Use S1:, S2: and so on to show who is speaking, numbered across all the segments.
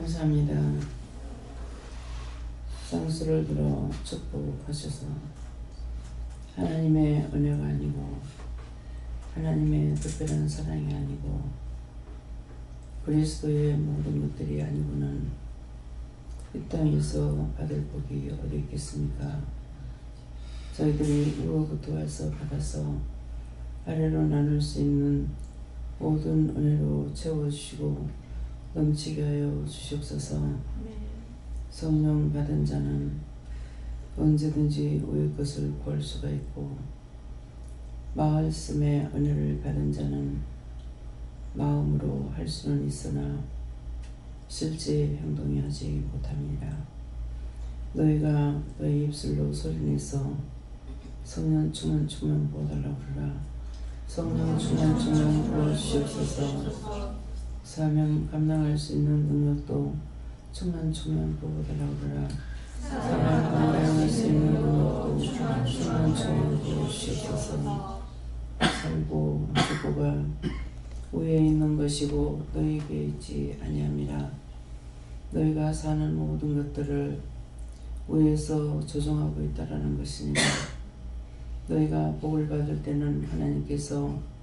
S1: 감사합니다. 쌍수를 들어 축복하셔서 하나님의 은혜가 아니고 하나님의 특별한 사랑이 아니고 그리스도의 모든 것들이 아니고는 이 땅에서 받을 복이 어디 있겠습니까? 저희들이 위로부터 와서 받아서 아래로 나눌 수 있는 모든 은혜로 채워주시고 넘치게 하여 주시옵소서. 성령 받은 자는 언제든지 우리 것을 구할 수가 있고 말씀의 은혜를 받은 자는 마음으로 할 수는 있으나 실제 행동이 하지 못합니다. 너희가 너희 입술로 소리내서 성령 충만 부어달라고 그러라. 성령 충만 부어주시옵소서. 사명 감당할 수 있는 능력도 충만 부어달라고 그러라. 사명 감당할 수 있는 능력도 충만 부어주시옵소서. 살고 죽고가 위에 있는 것이고 너희에게 있지 아니함이라. 너희가 사는 모든 것들을 위에서 조종하고 있다라는 것이니라. 너희가 복을 받을 때는 하나님께서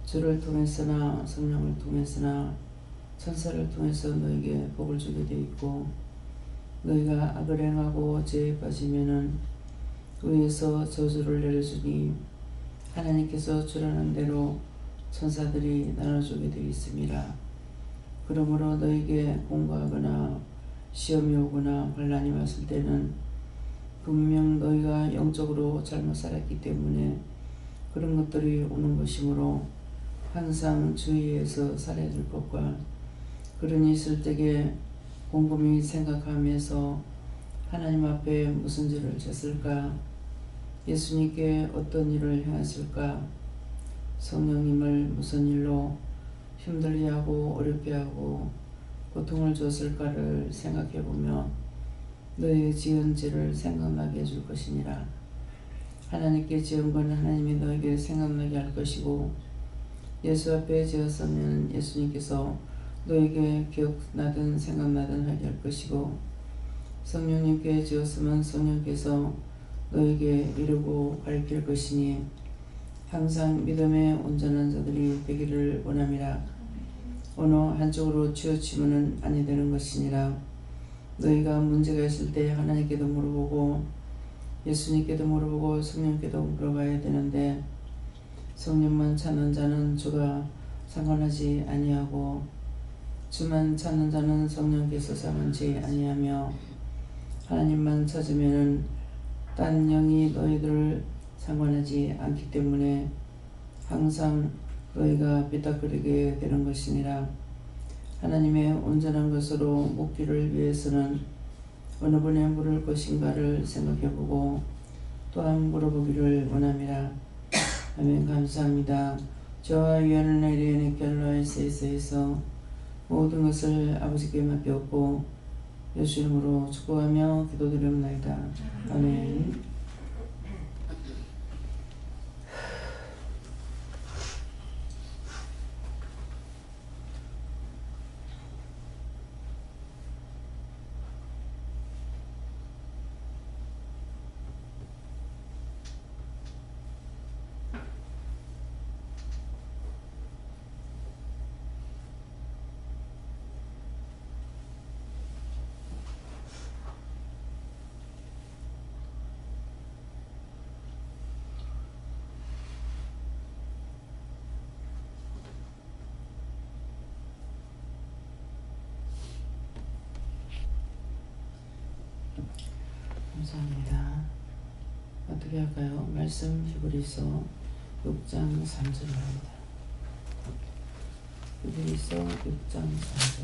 S1: 주를 통해서나 성령을 통해서나 천사를 통해서 너희에게 복을 주게 되어 있고, 너희가 악을 행하고 죄에 빠지면은 위에서 저주를 내려주니 하나님께서 주라는 대로 천사들이 나눠주게 되어 있습니다. 그러므로 너희에게 공고하거나 시험이 오거나 환난이 왔을 때는 분명 너희가 영적으로 잘못 살았기 때문에 그런 것들이 오는 것이므로 항상 주의해서 살아야 될 것과, 그런 일 있을 때에 곰곰이 생각하면서 하나님 앞에 무슨 죄를 졌을까, 예수님께 어떤 일을 행했을까, 성령님을 무슨 일로 힘들게 하고 어렵게 하고 고통을 줬을까를 생각해보며 너희의 지은 죄를 생각나게 해줄 것이니라. 하나님께 지은 건 하나님이 너에게 생각나게 할 것이고, 예수 앞에 지었으면 예수님께서 너에게 기억나든 생각나든 하게 할 것이고, 성령님께 지었으면 성령께서 너에게 이루고 가르칠 것이니 항상 믿음의 온전한 자들이 되기를 원함이라. 어느 한쪽으로 치우치면은 아니 되는 것이니라. 너희가 문제가 있을 때 하나님께도 물어보고 예수님께도 물어보고 성령께도 물어봐야 되는데, 성령만 찾는 자는 주가 상관하지 아니하고 주만 찾는 자는 성령께서 상관하지 아니하며, 하나님만 찾으면은 딴 영이 너희들을 상관하지 않기 때문에 항상 너희가 삐딱거리게 되는 것이니라. 하나님의 온전한 것으로 묻기를 위해서는 어느 분에 물을 것인가를 생각해보고 또한 물어보기를 원함이라. 아멘. 감사합니다. 저와 위하는 에리엔의 갤러에서 모든 것을 아버지께 맡겼고 예수 이름으로 축복하며 기도드리옵나이다. 아멘. 감사합니다. 어떻게 할까요? 말씀 히브리서 6장 3절입니다. 히브리서 6장 3절.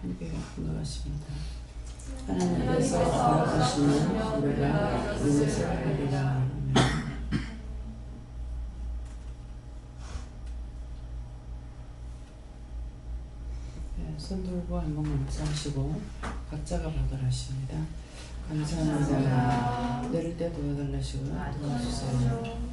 S1: 함께 공감하십니다. 하나님께서 허락하시면 우리가 인내서 하리라. 손 들고 한번 감사하시고 각자가 받으라십니다. 감사합니다. 내릴 때 도와달라시고요. 도와주세요.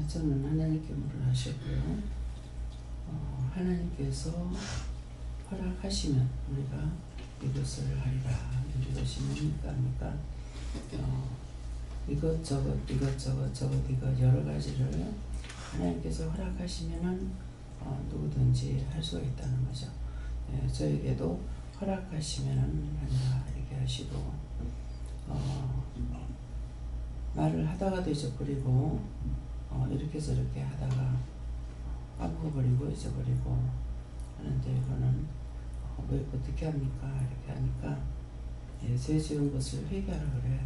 S1: 저는 하나님께 물을 하시고요. 하나님께서 허락하시면 우리가 이것을 하리라. 이것이 뭡니까? 이것저것 이것 여러 가지를 하나님께서 허락하시면은 누구든지 할 수가 있다는 거죠. 저에게도 허락하시면은 한다 이렇게 하시고 말을 하다가도 잊어버리고 이렇게 저렇게 하다가 까먹어버리고 잊어버리고 하는데 이거는 왜 어떻게 합니까? 이렇게 하니까 죄 지은 것을 회개하라 그래요.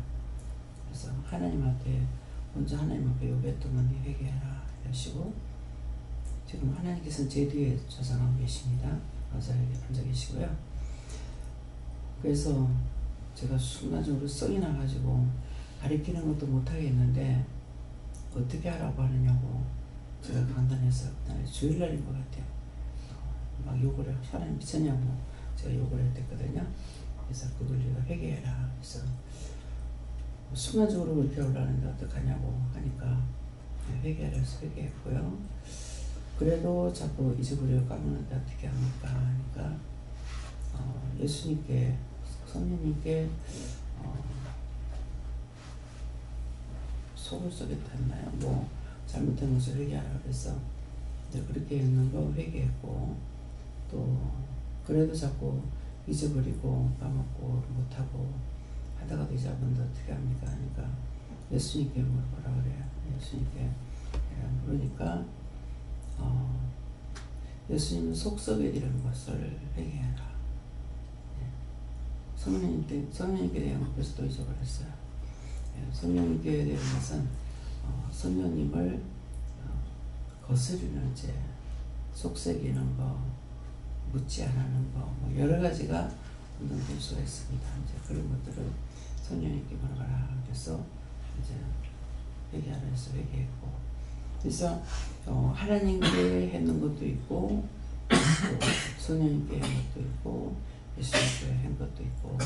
S1: 그래서 하나님한테 먼저 하나님 앞에 요배통은 회개하라 이러시고 지금 하나님께서는 제 뒤에 조상하고 계십니다. 앉아 계시고요. 그래서 제가 순간적으로 성이 나가지고 가리키는 것도 못하겠는데 어떻게 하라고 하느냐고 제가 간단해서 그날 주일날인 것 같아요. 막 욕을 해요. 사람이 미쳤냐고 제가 욕을 했댔거든요. 그래서 그걸 네가 회개해라. 그래서 순간적으로 그렇게 올라가는데 어떡하냐고 하니까 회개하라 해서 회개했고요. 그래도 자꾸 잊어버리고 까먹는데 어떻게 합니까? 하니까 예수님께 성령님께 속을 썩였다 했나요? 뭐 잘못된 것을 회개하라 그래서 그렇게 했는 거 회개했고 또 그래도 자꾸 잊어버리고 까먹고 못하고 하다가도 잊어버린다 어떻게 합니까? 하니까 예수님께 물어보라 그래요. 예수님께 물으니까 예수님은 속 썩여지는 것을 회개하라. 성령님께 대한 것을 또 잊어버렸어요. 성령님께 대한 것은 성령님을 거스르는 죄, 속삭이는 거, 묻지 않는 거, 뭐 여러 가지가 될 수가 있습니다. 이제 그런 것들을 성령님께 물어봐라. 그래서 이제 회개하라 해서 회개했고, 그래서 하나님께 했는 것도 있고, 또 성령님께 한 것도 있고, 예수님께 한 것도 있고,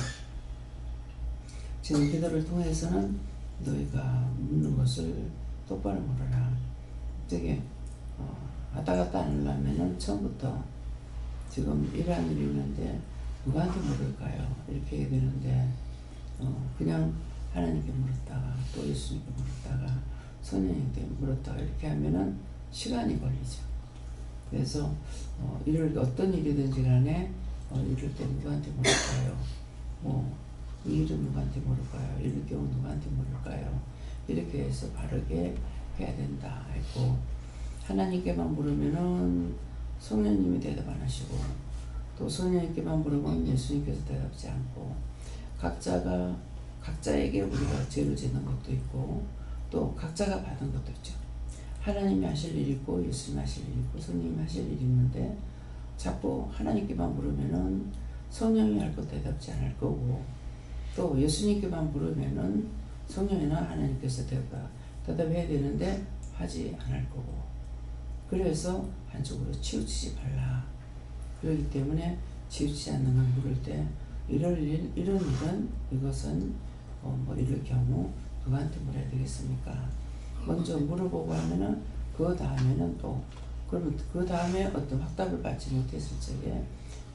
S1: 지금 기도를 통해서는 너희가 묻는 것을 똑바로 물어라. 되게 왔다 갔다 안 하려면은 처음부터 지금 이러한 일이 있는데 누구한테 물을까요? 이렇게 해야 되는데 그냥 하나님께 물었다가 또 예수님께 물었다가 성령님께 물었다가 이렇게 하면은 시간이 걸리죠. 그래서 어떤 일이든지 간에 이럴 때 누구한테 물을까요? 이 일은 누구한테 물을까요? 이럴 경우 누구한테 물을까요? 이렇게 해서 바르게 해야 된다 했고, 하나님께만 물으면은 성령님이 대답 안 하시고, 또 성령님께만 물으면 예수님께서 대답하지 않고, 각자에게 우리가 죄를 짓는 것도 있고, 또 각자가 받은 것도 있죠. 하나님이 하실 일이 있고, 예수님이 하실 일이 있고, 성령님이 하실 일이 있는데, 자꾸 하나님께만 물으면은 성령이 할 것 대답지 않을 거고, 또 예수님께만 물으면은 성령이나 하나님께서 대답해야 되는데 하지 않을 거고, 그래서 한쪽으로 치우치지 말라. 그렇기 때문에 치우치지 않는 걸 물을 때 이런 일은 이것은 이럴 경우 누구한테 물어야 되겠습니까? 먼저 물어보고 하면은 그 다음에는 그러면 그 다음에 어떤 확답을 받지 못했을 적에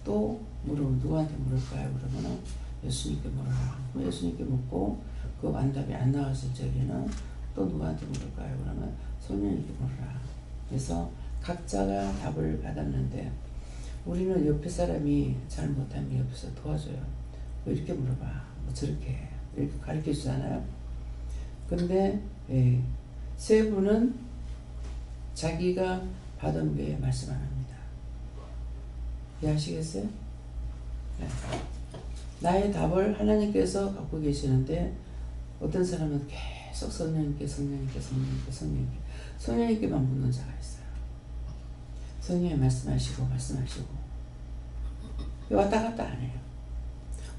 S1: 또 물으면 누구한테 물을까요? 그러면은 예수님께 물어라. 예수님께 묻고 그 안답이 안 나왔을 적에는 또 누구한테 물을까요? 그러면 성령님께 물어라. 그래서 각자가 답을 받았는데 우리는 옆에 사람이 잘 못하면 옆에서 도와줘요. 이렇게 물어봐. 저렇게 이렇게 가르쳐 주잖아요. 근데 세 분은 자기가 받은 게 말씀 안 합니다. 이해하시겠어요? 네. 나의 답을 하나님께서 갖고 계시는데 어떤 사람은 계속 성령님께만 묻는 자가 있어요. 성령이 말씀하시고 왔다 갔다 안 해요.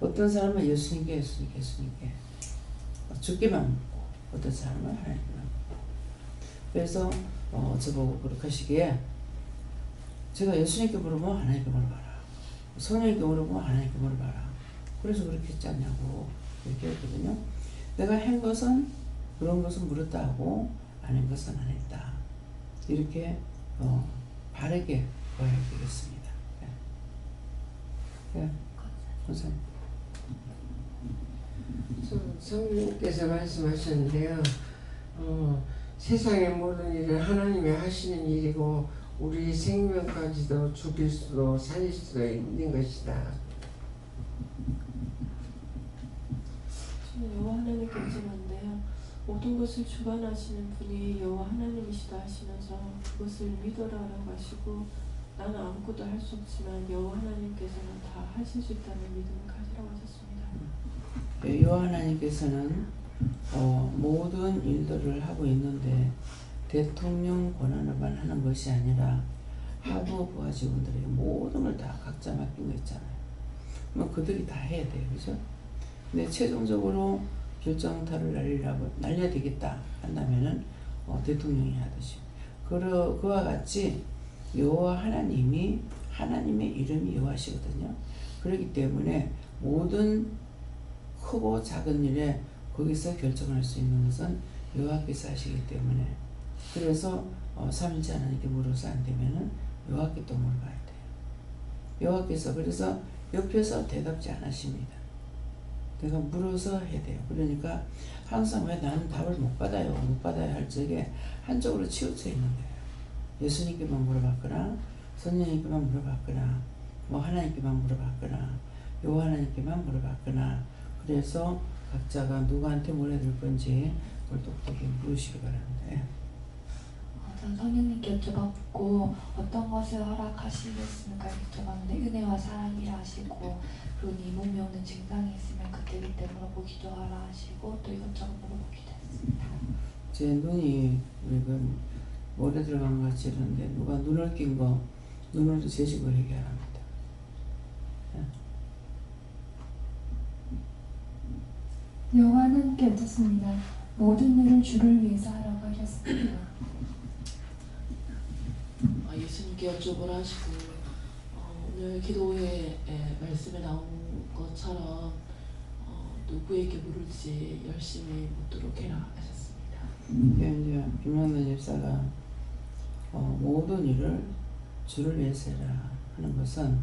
S1: 어떤 사람은 예수님께 주께만 묻고, 어떤 사람은 하나님께만 묻고. 그래서 저보고 그렇게 하시기에 제가 예수님께 물으면 하나님께 물어봐라, 성령님께 물으면 하나님께 물어봐라. 그래서 그렇게 했지 않냐고 이렇게 했거든요. 내가 한 것은 그런 것은 물었다 하고 안 한 것은 안 했다. 이렇게 바르게 보여야 되겠습니다. 네. 선생님.
S2: 성령님께서 말씀하셨는데요. 세상의 모든 일은 하나님이 하시는 일이고 우리 생명까지도 죽일 수도 살릴 수도 있는 것이다.
S3: 여호와 하나님께 질문인데요. 모든 것을 주관하시는 분이 여호와 하나님이시다 하시면서 그것을 믿어라라고 하시고, 나는 아무것도 할 수 없지만 여호와 하나님께서는 다 하실 수 있다는 믿음을 가지라고 하셨습니다.
S1: 여호와 하나님께서는 모든 일들을 하고 있는데 대통령 권한을만 하는 것이 아니라 하부 부하 직원들에게 모든 걸 다 각자 맡긴 거 있잖아요. 뭐 그들이 다 해야 돼요, 그죠? 근데 최종적으로 결정타를 날려야 되겠다 한다면은 대통령이 하듯이 그와 같이 여호와 하나님의 이름이 여호와시거든요. 그렇기 때문에 모든 크고 작은 일에 거기서 결정할 수 있는 것은 여호와께서 하시기 때문에, 그래서 삼위일체 하나님께 물어서 안 되면은 여호와께 또 물어봐야 돼요. 여호와께서 그래서 옆에서 대답지 않으십니다. 내가 물어서 해야 돼요. 그러니까 항상 왜 나는 답을 못 받아요 할 적에 한쪽으로 치우쳐 있는 거예요. 예수님께만 물어봤거나 성령님께만 물어봤거나 하나님께만 물어봤거나 여호와 하나님께만 물어봤거나, 그래서 각자가 누구한테 물어야 될 건지 그걸 똑똑히 물으시기 바랍니다.
S4: 전 성령님께 여쭤봤고 어떤 것을 허락하시겠습니까 여쭤봤는데 은혜와 사랑이라 하시고, 그리고 네 몸에 오는 증상이 있으면 그때 물어보고 기도하라 하시고 또 이것저것 물어보기도 했습니다.
S1: 제 눈이 오래 들어간 것 같이 이러는데 누가 눈을 낀 거 눈으로 제식을 회개하랍니다.
S5: 여호와 하나님께 여쭙습니다. 모든 일을 주를 위해서 하라고 하셨습니다.
S6: 예수님께 여쭤보라 하시고 오늘 기도회 말씀에 나온 것처럼 누구에게 물을지 열심히 묻도록 해라 하셨습니다.
S1: 이제 김영란 집사가 모든 일을 주를 위해서 해라 하는 것은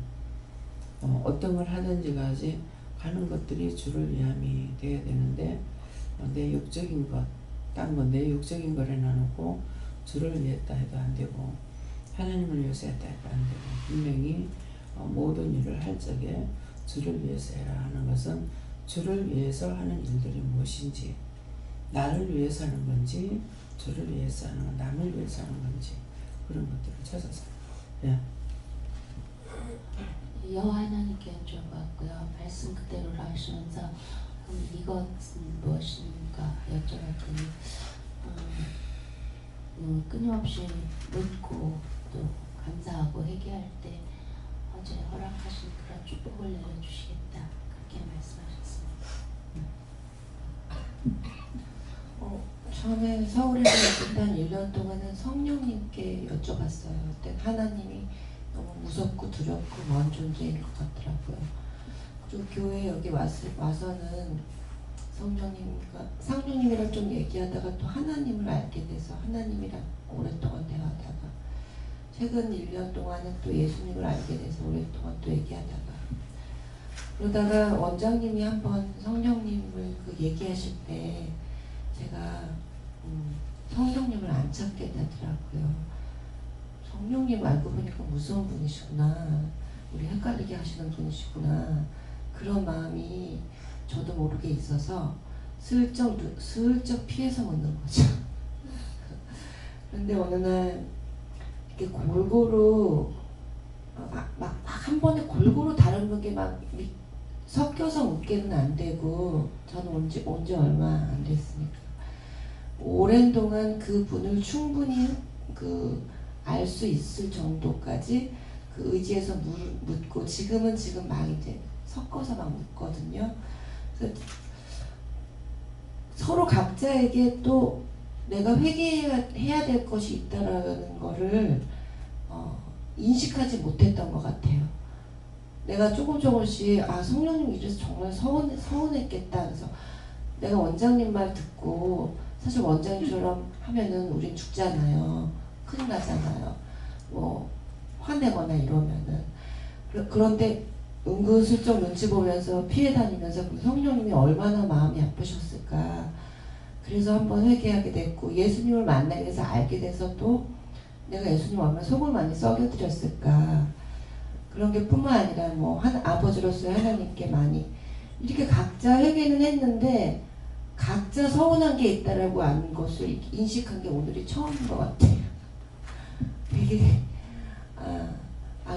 S1: 어떤 걸 하든지 가지 하는 것들이 주를 위함이 되어야 되는데 내 육적인 것, 딴 건 내 육적인 걸 해놔놓고 주를 위했다 해도 안 되고 하나님을 위해서 했다 해도 안 되고 분명히 모든 일을 할 적에 주를 위해서 해라 하는 것은 주를 위해서 하는 일들이 무엇인지 나를 위해서 하는 건지 주를 위해서 하는 건 남을 위해서 하는 건지 그런 것들을 찾아서
S7: 여호와 하나님께 여쭤봤고요. 말씀 그대로 하시면서 이것은 무엇인가 여쭤봤더니 끊임없이 묻고 또 감사하고 회개할 때 어제 허락하신 그런 축복을 내려주시겠다 그렇게 말씀하셨습니다.
S2: 처음에 서울에서 일단 1년 동안은 성령님께 여쭤봤어요. 그때 하나님이 너무 무섭고 두렵고 먼 존재인 것 같더라고요. 그리고 교회 여기 와서는 성령님이랑 좀 얘기하다가 또 하나님을 알게 돼서 하나님이랑 오랫동안 대화하다가 최근 1년 동안은 또 예수님을 알게 돼서 오랫동안 또 얘기하다가 그러다가 원장님이 한번 성령님을 얘기하실 때 제가 성령님을 안 찾게 되더라고요. 성령님 알고 보니까 무서운 분이시구나. 우리 헷갈리게 하시는 분이시구나. 그런 마음이 저도 모르게 있어서 슬쩍 피해서 묻는 거죠. 그런데 어느 날 이렇게 골고루 막 한 번에 골고루 다른 게 막 섞여서 묻게는 안 되고 저는 온 지 얼마 안 됐으니까 오랜 동안 그 분을 충분히 알 수 있을 정도까지 그 의지해서 묻고 지금 막 이제 섞어서 막 묻거든요. 그래서 서로 각자에게 또 내가 회개해야 될 것이 있다라는 거를 인식하지 못했던 것 같아요. 내가 조금씩 성령님 이래서 정말 서운했겠다. 그래서 내가 원장님 말 듣고 사실 원장님처럼 하면은 우린 죽잖아요. 큰일 나잖아요. 뭐 화내거나 이러면은 그런데 은근슬쩍 눈치 보면서 피해 다니면서 성령님이 얼마나 마음이 아프셨을까. 그래서 한번 회개하게 됐고 예수님을 만나게 돼서 알게 돼서 또 내가 예수님 얼마나 속을 많이 썩여드렸을까. 그런 게 뿐만 아니라 뭐 아버지로서의 하나님께 많이 이렇게 각자 회개는 했는데 각자 서운한 게 있다라고 아는 것을 인식한 게 오늘이 처음인 것 같아요. 되게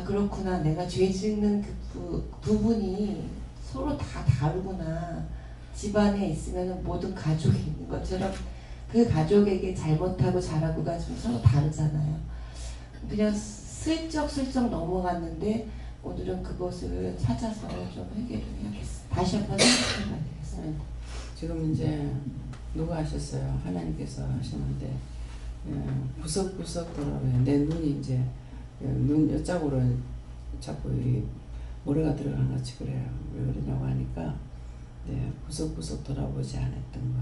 S2: 그렇구나. 내가 죄 짓는 그 부분이 서로 다 다르구나. 집안에 있으면 모든 가족이 있는 것처럼 그 가족에게 잘못하고 잘하고가 좀 서로 다르잖아요. 그냥 슬쩍 넘어갔는데 오늘은 그것을 찾아서 좀 회개를 해야겠어요. 다시 한번 생각해봐야 되겠어요.
S1: 지금 이제 누가 하셨어요? 하나님께서 하시는데 구석구석 돌아봐요. 내 눈이 이제 눈 여짝으로 자꾸 이 모래가 들어간 것 같이 그래요. 왜 그러냐고 하니까 구석구석 돌아보지 않았던 거.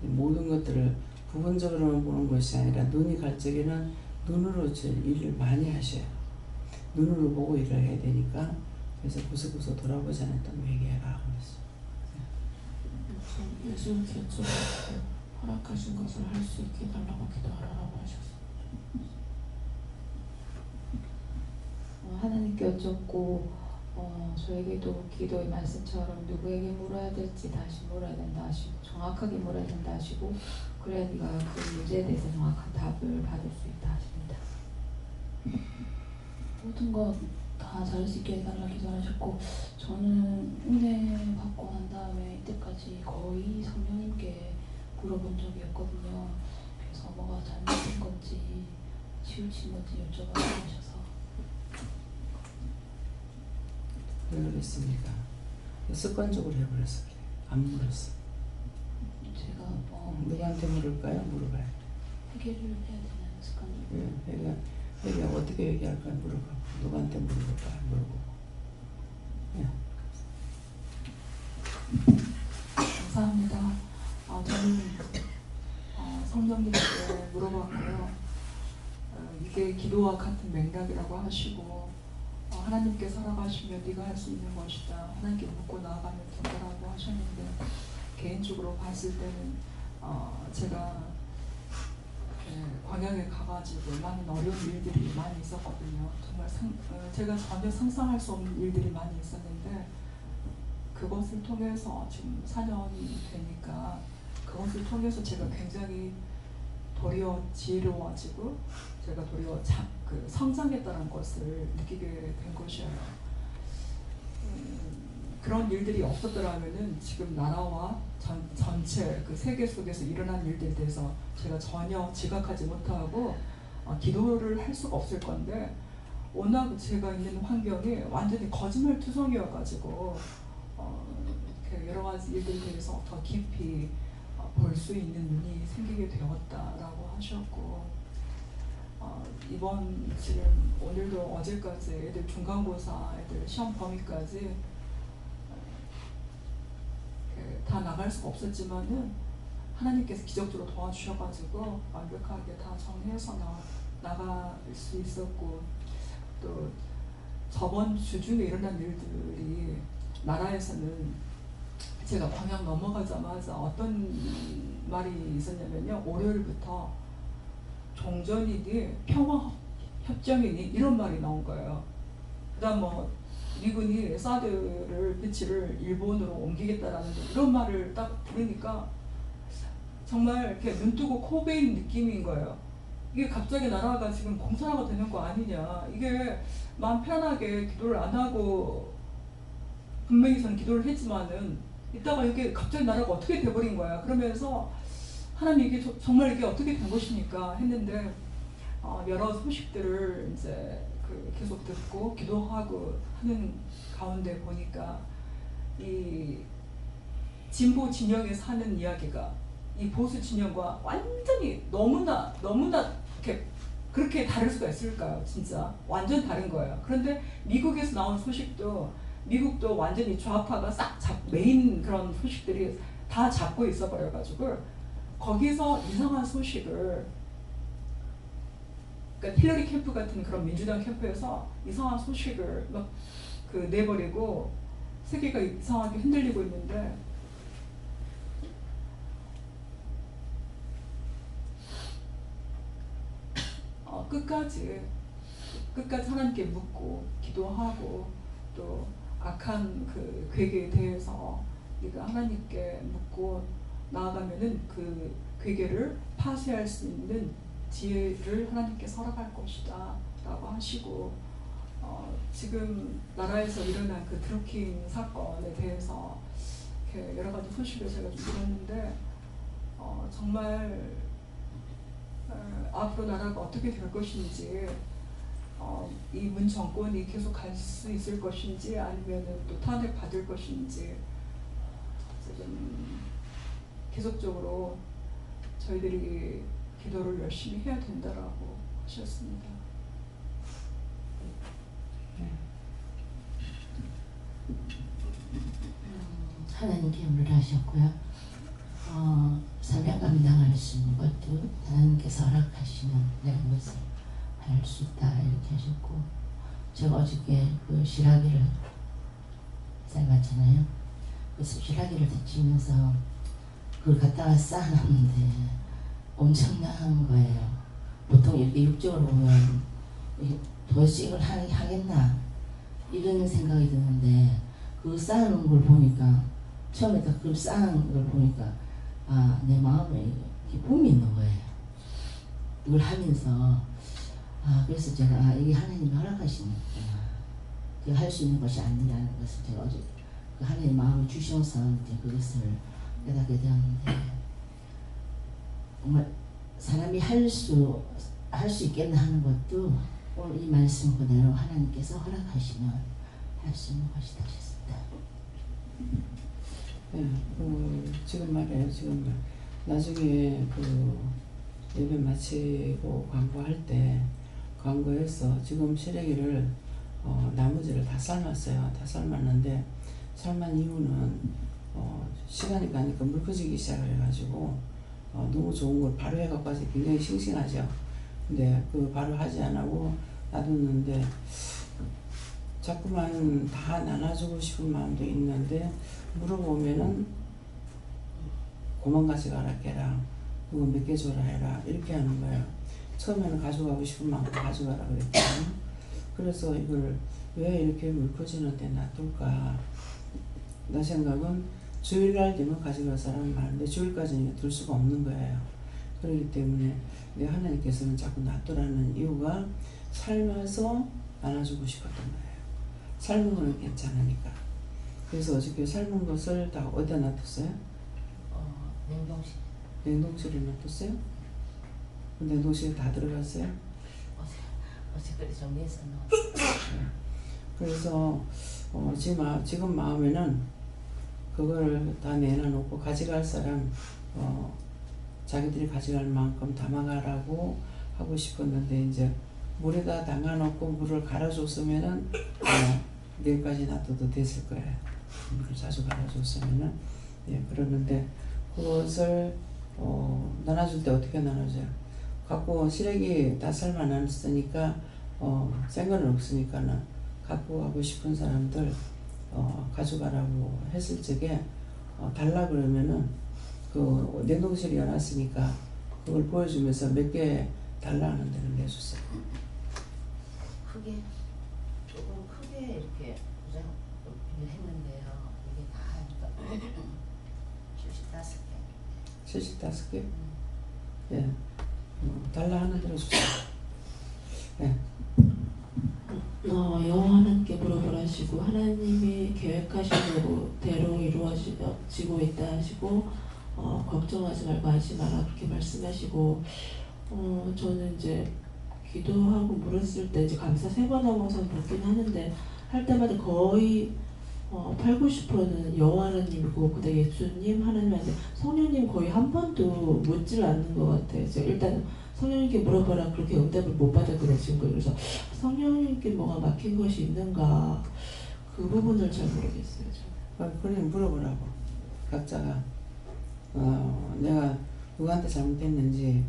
S1: 모든 것들을 부분적으로만 보는 것이 아니라 눈이 갈 적에는 눈으로 일을 많이 하셔요. 눈으로 보고 일을 해야 되니까 그래서 구석구석 돌아보지 않았던 거 회개해라 그랬어요.
S6: 예수님께 여쭤봤고 허락하신 것을 할 수 있게 해달라고 기도하라고 하셨습니다.
S4: 하나님께 여쭙고 저에게도 기도의 말씀처럼 누구에게 물어야 될지 다시 물어야 된다 하시고 정확하게 물어야 된다 하시고 그래야 네가 그 문제에 대해서 정확한 답을 받을 수 있다 하십니다. 모든 것 다 잘할 수 있게 해달라 기도하셨고 저는 은혜 받고 난 다음에 이때까지 거의 성령님께 물어본 적이 없거든요. 그래서 뭐가 잘못된 건지 치우친 건지 여쭤봐 주셔서.
S1: 왜 그랬습니까? 습관적으로 해버렸어. 그래. 안 물었어.
S4: 제가
S1: 누구한테 물을까요? 물어봐요.
S4: 해결을 해야 되나요? 습관적으로.
S1: 회개 어떻게 얘기할까 물어봐. 누구한테 물어볼까 물어보고.
S6: 감사합니다. 저는 성령님께 물어봤고요. 이게 기도와 같은 맥락이라고 하시고 하나님께 살아가시면 네가 할 수 있는 것이다. 하나님께 묻고 나아가면 된다라고 하셨는데 개인적으로 봤을 때는 제가 광양에 가가지고 많은 어려운 일들이 많이 있었거든요. 정말 제가 전혀 상상할 수 없는 일들이 많이 있었는데 그것을 통해서 지금 4년이 되니까 그것을 통해서 제가 굉장히 도리어 지혜로워지고 제가 도리어 성장했다는 것을 느끼게 된 것이에요. 그런 일들이 없었더라면은 지금 나라와 전체 그 세계 속에서 일어난 일들에 대해서 제가 전혀 지각하지 못하고 기도를 할 수가 없을 건데 워낙 제가 있는 환경이 완전히 거짓말투성이어가지고 여러 가지 일들에 대해서 더 깊이 볼 수 있는 눈이 생기게 되었다라고 하셨고 이번 지금 오늘도 어제까지 애들 중간고사 애들 시험 범위까지 다 나갈 수가 없었지만은 하나님께서 기적적으로 도와주셔가지고 완벽하게 다 정리해서 나갈 수 있었고 또 저번 주 중에 일어난 일들이 나라에서는 제가 광양 넘어가자마자 어떤 말이 있었냐면요. 월요일부터 종전이니 평화협정이니 이런 말이 나온 거예요. 그 다음 미군이 사드를 배치를 일본으로 옮기겠다라는 이런 말을 딱 들으니까 정말 이렇게 눈 뜨고 코 베인 느낌인 거예요. 이게 갑자기 나라가 지금 공산화가 되는 거 아니냐. 이게 마음 편하게 기도를 안 하고 분명히 저는 기도를 했지만은 이따가 이게 갑자기 나라가 어떻게 돼버린 거야. 그러면서 하나님 이게 정말 이게 어떻게 된 것입니까? 했는데 여러 소식들을 이제 계속 듣고 기도하고 하는 가운데 보니까 이 진보 진영에 사는 이야기가 이 보수 진영과 완전히 너무나 이렇게 그렇게 다를 수가 있을까요? 진짜 완전 다른 거예요. 그런데 미국에서 나온 소식도 미국도 완전히 좌파가 싹 메인 그런 소식들이 다 잡고 있어 버려가지고 거기서 이상한 소식을 그러니까 힐러리 캠프 같은 그런 민주당 캠프에서 이상한 소식을 막 내버리고 세계가 이상하게 흔들리고 있는데 끝까지 하나님께 묻고 기도하고 또 악한 그 괴계에 대해서 네가 하나님께 묻고 나아가면은 그 괴계를 파쇄할 수 있는 지혜를 하나님께 허락할 것이다 라고 하시고 지금 나라에서 일어난 그 드루킹 사건에 대해서 이렇게 여러 가지 소식을 제가 좀 들었는데 정말 앞으로 나라가 어떻게 될 것인지 이 문 정권이 계속 갈 수 있을 것인지 아니면 또 탄핵 받을 것인지 지금 계속적으로 저희들이 기도를 열심히 해야 된다라고 하셨습니다.
S7: 하나님께 물으셨고요. 사명 감당할 수 있는 것도 하나님께서 허락하시면 내가 그것을 할 수 있다 이렇게 하셨고 제가 어저께 그 시라기를 삶았잖아요. 그래서 시라기를 데치면서 그걸 갖다가 쌓아놨는데 엄청난 거예요. 보통 이렇게 육적으로 보면 도대체 이걸 하겠나 이런 생각이 드는데 그 쌓아놓은 걸 보니까 처음에 딱 그걸 쌓아놓은 걸 보니까 내 마음에 기쁨이 있는 거예요. 이걸 하면서 그래서 제가 이게 하나님이 허락하시니까 제가 할 수 있는 것이 아니라는 것을 제가 어제 그 하나님 마음을 주셔서 이제 그것을 깨닫게 되었는데 정말 사람이 할 수 할 수 있겠나 하는 것도 오늘 이 말씀 그대로 하나님께서 허락하시면 할 수 있는 것이다 싶습니다.
S1: 네, 지금 말이에요. 지금 나중에 예배 마치고 광고할 때 광고해서 지금 시래기를 나머지를 다 삶았어요. 다 삶았는데 삶은 이유는 시간이 가니까 물커지기 시작해가지고 너무 좋은 걸 바로 해갖고 아직 굉장히 싱싱하죠. 근데 바로 하지 안 하고 놔뒀는데 자꾸만 다 나눠주고 싶은 마음도 있는데 물어보면은 고만 가져가라 해라, 그거 몇 개 줘라 해라 이렇게 하는 거예요. 처음에는 가져가고 싶은 만큼 가져가라 그랬거든요. 그래서 이걸 왜 이렇게 물커지는데 놔둘까? 나 생각은 주일날 되면 가져갈 사람은 많은데 주일까지는 둘 수가 없는 거예요. 그렇기 때문에 하나님께서는 자꾸 놔두라는 이유가 삶아서 나눠주고 싶었던 거예요. 삶은 거는 괜찮으니까. 그래서 어저께 삶은 것을 다 어디다 놔뒀어요?
S7: 냉동실.
S1: 냉동실에 놔뒀어요? 냉동실에 다 들어갔어요?
S7: 어제 그래 정리해서 넣었어요.
S1: 그래서 지금 마음에는 그걸 다 내놔놓고 가져갈 사람 자기들이 가져갈 만큼 담아가라고 하고 싶었는데 이제 물에다 담가놓고 물을 갈아줬으면은 내일까지 놔둬도 됐을 거예요. 물을 자주 갈아줬으면은. 예, 그러는데 그것을 나눠줄 때 어떻게 나눠줘요? 갖고 시래기 다 삶아놨으니까 생거는 없으니까는 갖고 가고 싶은 사람들 가져가라고 했을 적에 달라 그러면은 냉동실이 열었으니까 그걸 보여주면서 몇 개 달라 하는 데를 내줬어요.
S7: 조금 크게 이렇게 했는데요. 이게 다 75개.
S1: 75개? 예. 달라 하는 대로 주세요. 예.
S3: 여호와 하나님께 물어보라시고 하나님이 계획하신 대로 이루어지고 있다 하시고 걱정하지 말고 하지 마라 그렇게 말씀하시고 저는 이제 기도하고 물었을 때 이제 감사 3번 하고선 받긴 하는데 할 때마다 거의 80~90%는 여호와 하나님이고 그다음 예수님 하나님한테 성령님 거의 한 번도 묻지를 않는 것 같아요. 일단 성령님께 물어봐라 그렇게 응답을 못 받았거든요 지금. 그래서 성령님께 뭐가 막힌 것이 있는가 그 부분을 잘 모르겠어요.
S1: 그래 물어보라고 각자가 내가 누구한테 잘못했는지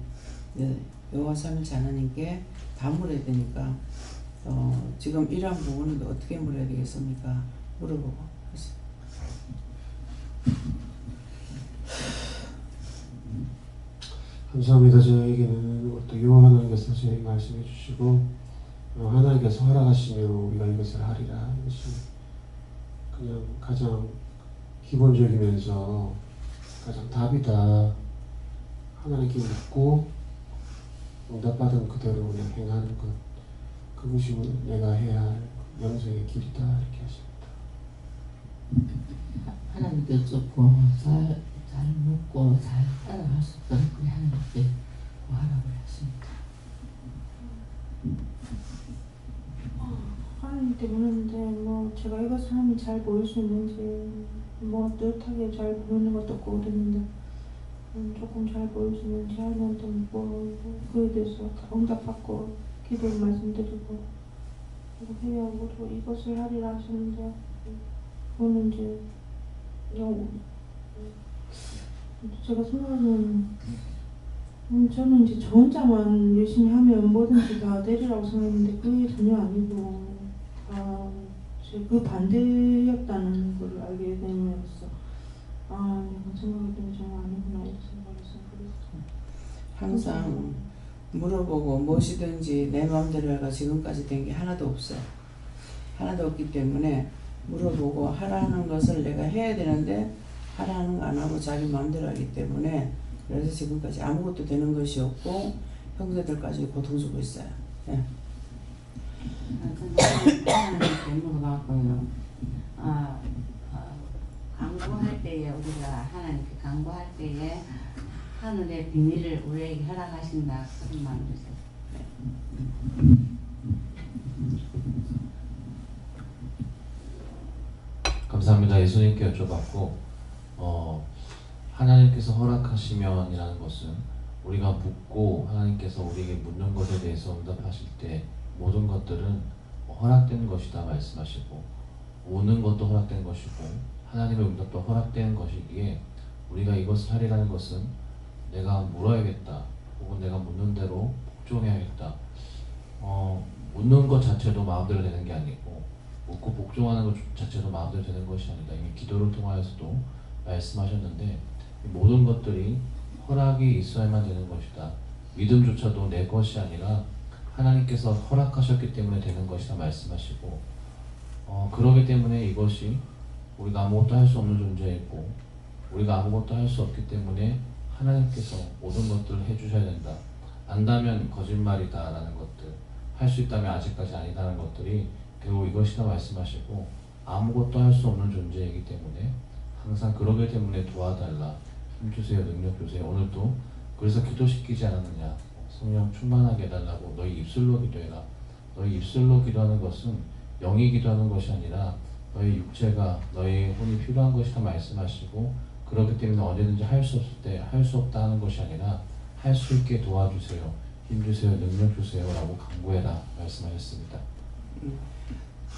S1: 여호와 삼일체 하나님께 다 물어야 되니까 지금 이러한 부분은 어떻게 물어야 되겠습니까? 물어보고 했어요.
S8: 감사합니다. 저에게는 또 여호와 하나님께서 저에게 말씀해 주시고 하나님께서 허락하시면 우리가 이것을 하리라. 이것이 그냥 가장 기본적이면서 가장 답이다. 하나님께 묻고 응답받은 그대로 그냥 행하는 것, 그것이 내가 해야 할 영생의 길이다 이렇게 하십니다.
S7: 하나님께 여쭙고 잘 묻고 잘 따라갈 수 있도록 그냥 하나님께 구하라고 했습니다.
S9: 하나님께 묻는데 제가 이것을 하면 잘 보일 수 있는지 뜻하게 잘 보이는 것도 없고 그랬는데 조금 잘 보일 수 있는지 하나님한테 그에 대해서 응답받고 기도를 말씀드리고 회개하고 또 이것을 하리라 하시는데 그거는 이제 제가 생각하는 저는 이제 저 혼자만 열심히 하면 뭐든지 다 되리라고 생각했는데 그게 전혀 아니고 그 반대였다는 걸 알게 되면서 내가 생각했더니 정말 아니구나 이렇게 생각했어요.
S1: 항상 물어보고 무엇이든지 내 마음대로 해가 지금까지 된 게 하나도 없어요. 하나도 없기 때문에 물어보고 하라는 것을 내가 해야 되는데 하라는 거 안 하고 자기 마음대로 하기 때문에 그래서 지금까지 아무것도 되는 것이 없고 형제들까지 고통 주고 있어요. 예.
S7: 하나님께 물어봤고요. 강구할 때에 우리가 하나님께 강구할 때에 하늘의 비밀을 우리에게 허락하신다 그런 마음이죠.
S10: 감사합니다. 예수님께 여쭤봤고 하나님께서 허락하시면이라는 것은 우리가 묻고 하나님께서 우리에게 묻는 것에 대해서 응답하실 때 모든 것들은 허락된 것이다 말씀하시고 오는 것도 허락된 것이고 하나님의 응답도 허락된 것이기에 우리가 이것을 하리라는 것은 내가 물어야겠다 혹은 내가 묻는 대로 복종해야겠다. 묻는 것 자체도 마음대로 되는 게 아니고 묻고 복종하는 것 자체도 마음대로 되는 것이 아니다. 이미 기도를 통하여서도 말씀하셨는데 모든 것들이 허락이 있어야만 되는 것이다. 믿음조차도 내 것이 아니라 하나님께서 허락하셨기 때문에 되는 것이다 말씀하시고 그러기 때문에 이것이 우리가 아무것도 할 수 없는 존재이고 우리가 아무것도 할 수 없기 때문에 하나님께서 모든 것들을 해주셔야 된다. 안다면 거짓말이다 라는 것들, 할 수 있다면 아직까지 아니다라는 것들이 결국 이것이다 말씀하시고 아무것도 할 수 없는 존재이기 때문에 항상 그러기 때문에 도와달라, 힘주세요, 능력 주세요. 오늘도 그래서 기도시키지 않았느냐, 성령 충만하게 해달라고 너희 입술로 기도해라. 너희 입술로 기도하는 것은 영이 기도하는 것이 아니라 너희 육체가 너희 혼이 필요한 것이다 말씀하시고 그렇기 때문에 언제든지 할 수 없을 때 할 수 없다 하는 것이 아니라 할 수 있게 도와주세요, 힘주세요, 능력 주세요 라고 강구해라 말씀하셨습니다.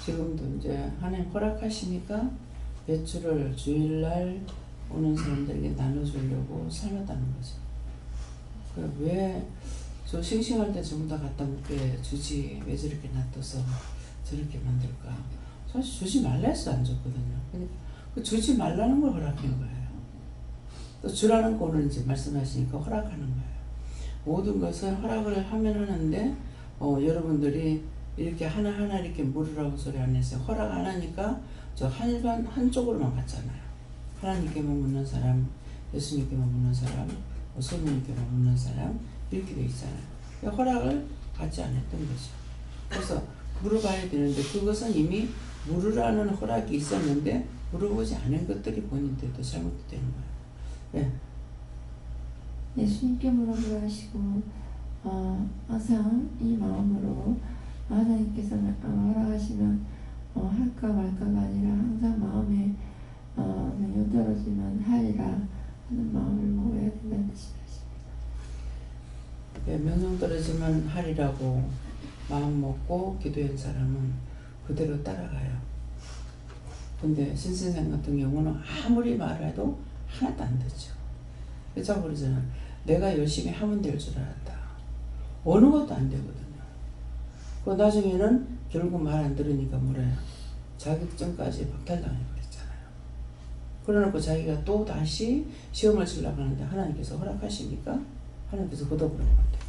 S1: 지금도 이제 하나님 허락하시니까 배추를 주일날 오는 사람들에게 나눠주려고 삶았다는 거죠. 왜 저 싱싱할 때 전부 다 갖다 먹게 주지 왜 저렇게 놔둬서 저렇게 만들까? 사실 주지 말라 해서 안 줬거든요. 그러니까 그 주지 말라는 걸 허락한 거예요. 또 주라는 거 오늘 이제 말씀하시니까 허락하는 거예요. 모든 것을 허락을 하면 하는데 여러분들이 이렇게 하나하나 이렇게 물으라고 소리 안 했어요. 허락 안 하니까 저 한쪽으로만 갔잖아요. 하나님께만 묻는 사람, 예수님께만 묻는 사람, 성령님께만 묻는 사람 이렇게 돼 있잖아요. 허락을 받지 않았던 거죠. 그래서 물어봐야 되는데 그것은 이미 물으라는 허락이 있었는데 물어보지 않은 것들이 본인들도 잘못되는 거예요. 네.
S11: 예수님께 물어보라 하시고 항상 이 마음으로 하나님께서는 허락하시면 할까 말까가 아니라 항상 마음에 능력 떨어지면 하리라 하는 마음을 먹어야 된다는 뜻이 말씀입니다.
S1: 명령 떨어지면 하리라고 마음 먹고 기도한 사람은 그대로 따라가요. 근데 신선생 같은 경우는 아무리 말해도 하나도 안 되죠. 그래서 그러잖아. 내가 열심히 하면 될 줄 알았다. 어느 것도 안 되거든요. 그 나중에는 결국 말 안 들으니까 뭐래요? 자격증까지 박탈당해버렸잖아요. 그래놓고 자기가 또 다시 시험을 치려고 하는데 하나님께서 허락하시니까 하나님께서 걷어버리는 것 같아요.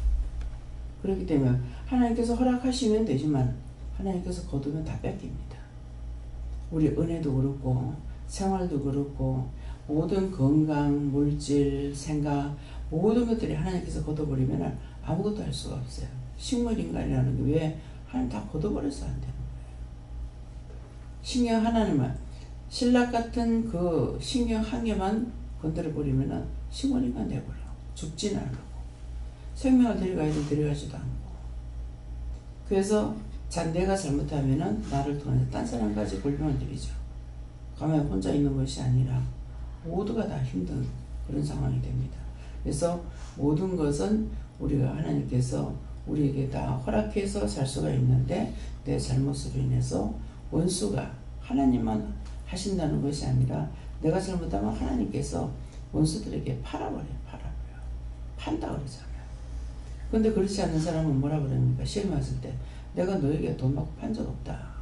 S1: 그렇기 때문에 하나님께서 허락하시면 되지만 하나님께서 거두면 다 뺏깁니다. 우리 은혜도 그렇고 생활도 그렇고 모든 건강, 물질, 생각 모든 것들이 하나님께서 걷어버리면 아무것도 할 수가 없어요. 식물인간이라는 게 왜 하나님 다 걷어버려서 안 되는 거예요. 신경 하나님은 신락 같은 그 신경 한 개만 건드려버리면 식물인간 돼버려. 죽지는 않고 생명을 데려가야지 데려가지도 않고. 그래서 내가 잘못하면은 나를 통해서 딴 사람까지 골병을 들이죠. 가면 혼자 있는 것이 아니라 모두가 다 힘든 그런 상황이 됩니다. 그래서 모든 것은 우리가 하나님께서 우리에게 다 허락해서 살 수가 있는데 내 잘못으로 인해서 원수가 하나님만 하신다는 것이 아니라 내가 잘못하면 하나님께서 원수들에게 팔아버려요. 판다 그러잖아요. 근데 그렇지 않은 사람은 뭐라 그럽니까? 시험 왔을 때 내가 너에게 돈 받고 판 적 없다.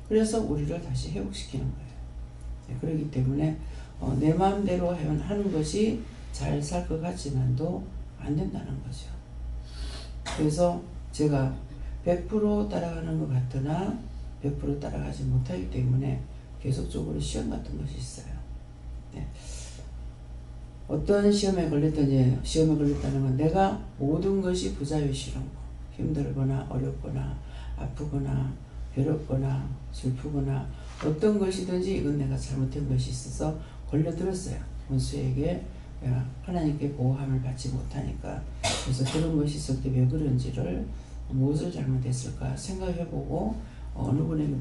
S1: 그래서 우리를 다시 회복시키는 거예요. 그렇기 때문에 내 마음대로 하는 것이 잘 살 것 같지만도 안 된다는 거죠. 그래서 제가 100% 따라가는 것 같으나 100% 따라가지 못하기 때문에 계속적으로 시험 같은 것이 있어요. 네. 어떤 시험에 걸렸다는 건 내가 모든 것이 부자유시로 힘들거나 어렵거나 아프거나 괴롭거나 슬프거나 어떤 것이든지 이건 내가 잘못한 것이 있어서 걸려들었어요. 원수에게 하나님께 보호함을 받지 못하니까. 그래서 그런 것이 있을 때 왜 그런지를 무엇을 잘못했을까 생각해보고 어느 분에게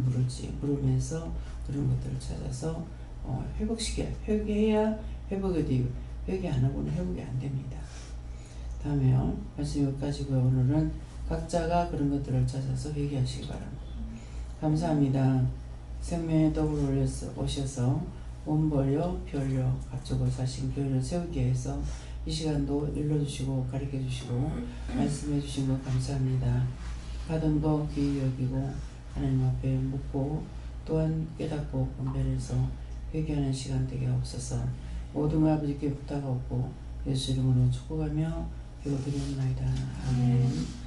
S1: 물으면서 그런 것들을 찾아서 회복시켜야, 회개해야 회복이 되고 회개 안 하고는 회복이 안 됩니다. 다음에요. 말씀 여기까지고요. 오늘은 각자가 그런 것들을 찾아서 회개하시기 바랍니다. 감사합니다. 생명의 떡을 오셔서 몸 벌려 피 흘려 가축을 사신 교회를 세우기 위해서 이 시간도 일러주시고 가르쳐주시고 말씀해주신 것 감사합니다. 받은 거 귀히 여기고 하나님 앞에 묻고 또한 깨닫고 분별해서 회개하는 시간 되게 없어서 모든 것 아버지께 부탁하고 예수 이름으로 축복하며 기도드리옵나이다. 아멘.